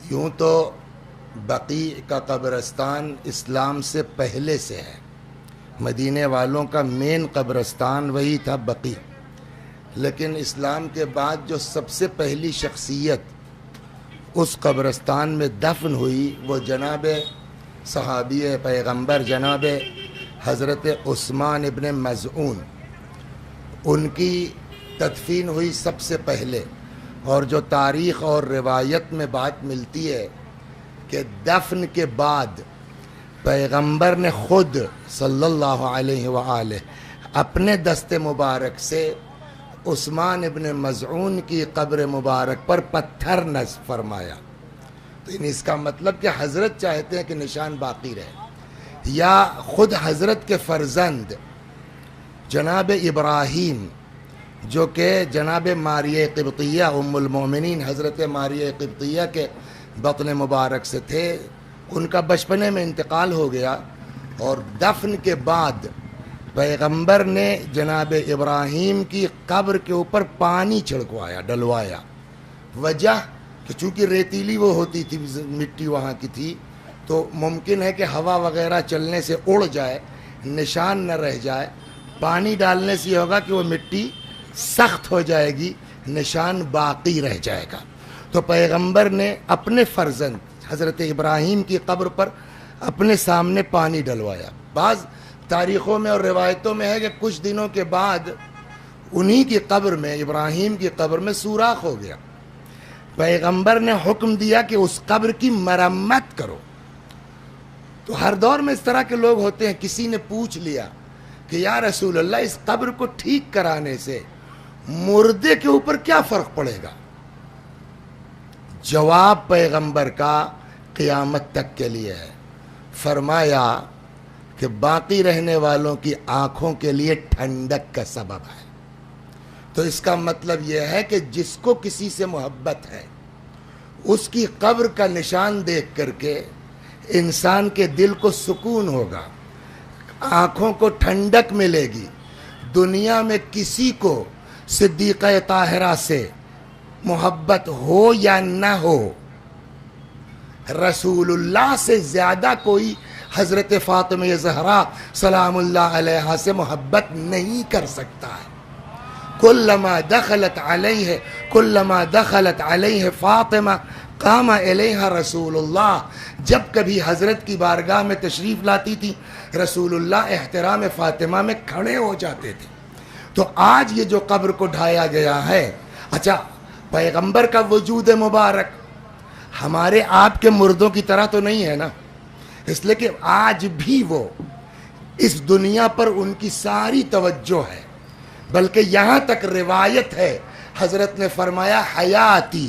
یوں تو بقیع کا قبرستان اسلام سے پہلے سے ہے، مدینے والوں کا مین قبرستان وہی تھا بقیع، لیکن اسلام کے بعد جو سب سے پہلی شخصیت اس قبرستان میں دفن ہوئی وہ جناب صحابی پیغمبر جناب حضرت عثمان ابن مظعون، ان کی تدفین ہوئی سب سے پہلے۔ اور جو تاریخ اور روایت میں بات ملتی ہے کہ دفن کے بعد پیغمبر نے خود صلی اللہ علیہ وآلہ اپنے دست مبارک سے عثمان ابن مظعون کی قبر مبارک پر پتھر نصب فرمایا۔ تو اس کا مطلب کہ حضرت چاہتے ہیں کہ نشان باقی رہے، یا خود حضرت کے فرزند جناب ابراہیم جو کہ جناب ماریہ قبطیہ ام المومنین حضرت ماریہ قبطیہ کے بطن مبارک سے تھے، ان کا بچپنے میں انتقال ہو گیا، اور دفن کے بعد پیغمبر نے جناب ابراہیم کی قبر کے اوپر پانی چھڑکوایا، ڈلوایا۔ وجہ کہ چونکہ ریتیلی وہ ہوتی تھی، مٹی وہاں کی تھی، تو ممکن ہے کہ ہوا وغیرہ چلنے سے اڑ جائے، نشان نہ رہ جائے۔ پانی ڈالنے سے یہ ہوگا کہ وہ مٹی سخت ہو جائے گی، نشان باقی رہ جائے گا۔ تو پیغمبر نے اپنے فرزند حضرت ابراہیم کی قبر پر اپنے سامنے پانی ڈلوایا۔ بعض تاریخوں میں اور روایتوں میں ہے کہ کچھ دنوں کے بعد انہی کی قبر میں، ابراہیم کی قبر میں سوراخ ہو گیا۔ پیغمبر نے حکم دیا کہ اس قبر کی مرمت کرو۔ تو ہر دور میں اس طرح کے لوگ ہوتے ہیں۔ کسی نے پوچھ لیا کہ یا رسول اللہ، اس قبر کو ٹھیک کرانے سے مردے کے اوپر کیا فرق پڑے گا؟ جواب پیغمبر کا قیامت تک کے لیے ہے۔ فرمایا کہ باقی رہنے والوں کی آنکھوں کے لیے ٹھنڈک کا سبب ہے۔ تو اس کا مطلب یہ ہے کہ جس کو کسی سے محبت ہے، اس کی قبر کا نشان دیکھ کر کے انسان کے دل کو سکون ہوگا، آنکھوں کو ٹھنڈک ملے گی۔ دنیا میں کسی کو صدیقہ طاہرہ سے محبت ہو یا نہ ہو، رسول اللہ سے زیادہ کوئی حضرت فاطمہ زہرا سلام اللہ علیہا سے محبت نہیں کر سکتا ہے۔ کلما دخلت علیہ فاطمہ قام الیہا رسول اللہ، جب کبھی حضرت کی بارگاہ میں تشریف لاتی تھی، رسول اللہ احترام فاطمہ میں کھڑے ہو جاتے تھے۔ تو آج یہ جو قبر کو ڈھایا گیا ہے، اچھا پیغمبر کا وجود مبارک ہمارے آپ کے مردوں کی طرح تو نہیں ہے نا، اس لیے کہ آج بھی وہ اس دنیا پر ان کی ساری توجہ ہے، بلکہ یہاں تک روایت ہے حضرت نے فرمایا حیاتی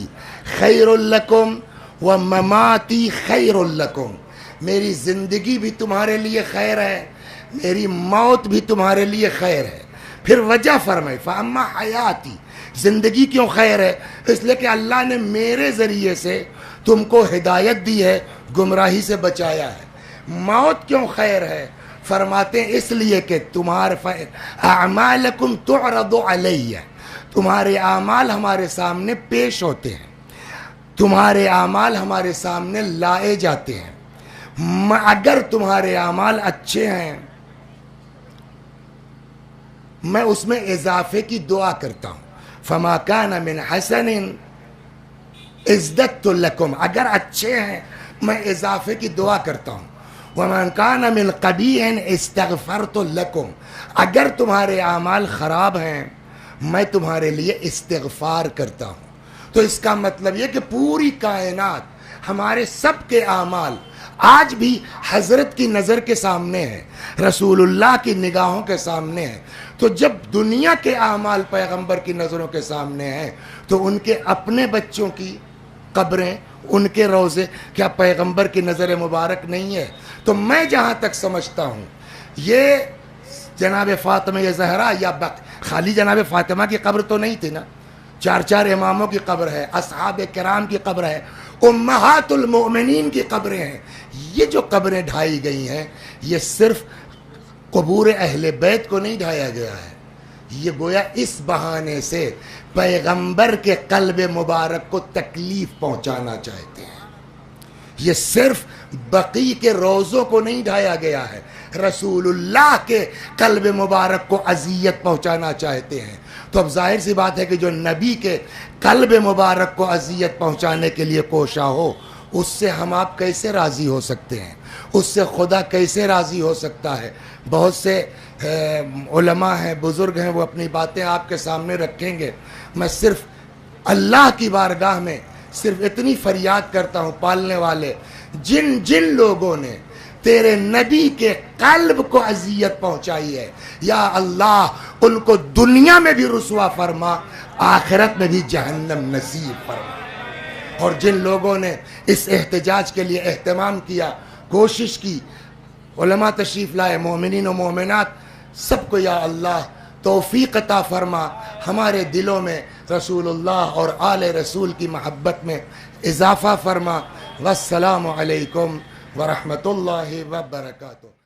خیر لکم و مماتی خیر لکم، میری زندگی بھی تمہارے لیے خیر ہے، میری موت بھی تمہارے لیے خیر ہے۔ پھر وجہ فرمائی فاما حیاتی، زندگی کیوں خیر ہے؟ اس لیے کہ اللہ نے میرے ذریعے سے تم کو ہدایت دی ہے، گمراہی سے بچایا ہے۔ موت کیوں خیر ہے؟ فرماتے ہیں اس لیے کہ تمہارے اعمالکم تعرض علیہ، تمہارے اعمال ہمارے سامنے پیش ہوتے ہیں، تمہارے اعمال ہمارے سامنے لائے جاتے ہیں۔ اگر تمہارے اعمال اچھے ہیں، میں اس میں اضافے کی دعا کرتا ہوں۔ فما کان من حسن ازددت لکم، اگر اچھے ہیں میں اضافے کی دعا کرتا ہوں۔ ومن کان من قبیح استغفرت لکم، اگر تمہارے اعمال خراب ہیں میں تمہارے لیے استغفار کرتا ہوں۔ تو اس کا مطلب یہ کہ پوری کائنات ہمارے سب کے اعمال آج بھی حضرت کی نظر کے سامنے ہے، رسول اللہ کی نگاہوں کے سامنے ہے۔ تو جب دنیا کے اعمال پیغمبر کی نظروں کے سامنے ہیں تو ان کے اپنے بچوں کی قبریں، ان کے روضے کیا پیغمبر کی نظر مبارک نہیں ہے؟ تو میں جہاں تک سمجھتا ہوں یہ جناب فاطمہ زہرا یا خالی جناب فاطمہ کی قبر تو نہیں تھی نا، چار چار اماموں کی قبر ہے، اصحاب کرام کی قبر ہے، امہات المؤمنین کی قبریں ہیں۔ یہ جو قبریں ڈھائی گئی ہیں یہ صرف قبور اہل بیت کو نہیں ڈھایا گیا ہے، یہ گویا اس بہانے سے پیغمبر کے قلب مبارک کو تکلیف پہنچانا چاہتے ہیں۔ یہ صرف بقی کے روزوں کو نہیں ڈھایا گیا ہے، رسول اللہ کے قلب مبارک کو اذیت پہنچانا چاہتے ہیں۔ تو اب ظاہر سی بات ہے کہ جو نبی کے قلب مبارک کو اذیت پہنچانے کے لیے کوشاں ہو، اس سے ہم آپ کیسے راضی ہو سکتے ہیں؟ اس سے خدا کیسے راضی ہو سکتا ہے؟ بہت سے علماء ہیں، بزرگ ہیں، وہ اپنی باتیں آپ کے سامنے رکھیں گے۔ میں صرف اللہ کی بارگاہ میں صرف اتنی فریاد کرتا ہوں، پالنے والے، جن لوگوں نے تیرے نبی کے قلب کو اذیت پہنچائی ہے، یا اللہ ان کو دنیا میں بھی رسوا فرما، آخرت میں بھی جہنم نصیب فرما۔ اور جن لوگوں نے اس احتجاج کے لیے اہتمام کیا، کوشش کی، علماء تشریف لائے، مومنین و مومنات، سب کو یا اللہ توفیق عطا فرما، ہمارے دلوں میں رسول اللہ اور آل رسول کی محبت میں اضافہ فرما۔ والسلام علیکم ورحمۃ اللہ وبرکاتہ۔